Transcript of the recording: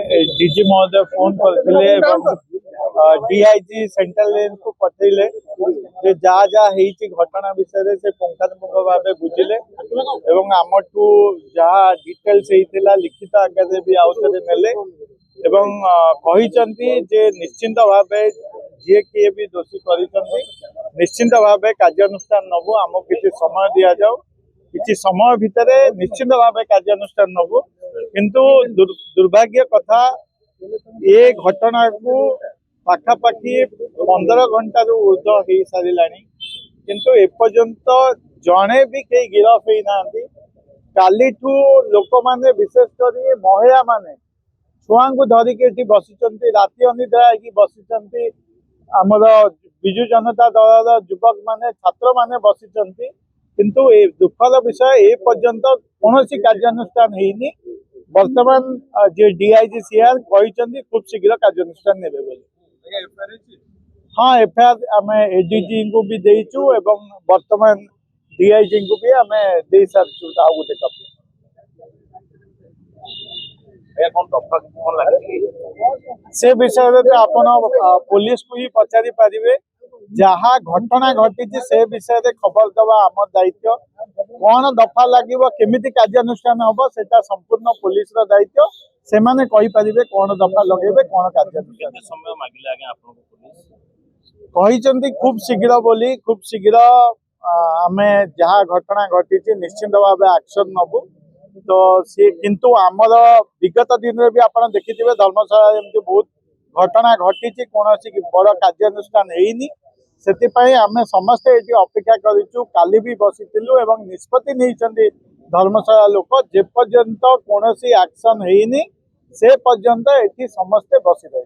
DG महोदय phone करते DIG central range को पठेले जहाँ जहाँ घटना विषय से पुंखानुपुंख भाव बुझिले आमठू जहाँ डिटेल्स होता लिखित आकारे भी आउे नेले निश्चिंत भाव जी किए भी दोषी कर निश्चिंत भाव कार्यानुष्ठान नबू आम किसी समय दि जाऊ किसी समय भितर निश्चिंत भाव कार्यानुष्ठान नबू किंतु दुर्भाग्य कथा ये घटना को पाखापाखि 15 घंटा ऊर्ध हो सारा किंतु एपर्यंत जड़े भी कई गिरफ होना काली लोक मैंने विशेषकर महिला माने छुआ को धरिकी बसी राति अनिद्रा बसी आमर विजु जनता दल युवक माने छात्र माने बसी किंतु ए दुखद विषय ए पर्यंत कौन कार्यानुष्ठान होनी वर्तमान जे डीआईजी सीआर कहते खूब शीघ्र कार्यानुष्ठान ने हाँ एफआईआर आम एडीजी को भी देचु एवं वर्तमान डीआईजी को भी आम दे सारी गोटे कपी से विषय आपण पुलिस को ही पचारि पारे जहाँ घटना घटी से विषय खबर दबा आम दायित्व कौन दफा लगे केमिति कार्यानुष्ठान हम से संपूर्ण पुलिस दायित्व से माने कहि परिबे कौन दफा लगे कौन कार्यानुष्ठान कहते खूब शीघ्र बोली खूब शीघ्र आम जहाँ घटना घटी निश्चिंत भाव एक्शन नबू तो सी किंतु आमर विगत दिन में भी आप देखिए धर्मशाला एमती बहुत घटना घटी कौन बड़ कार्यानुष्ठान होनी से आम समस्ते ये अपेक्षा करूँ काली भी बसीलु एवं निष्पत्ति नहीं धर्मशाला लोक जे पर्यंत कौन एक्शन होनी से पर्यंत ये समस्ते बसी रही।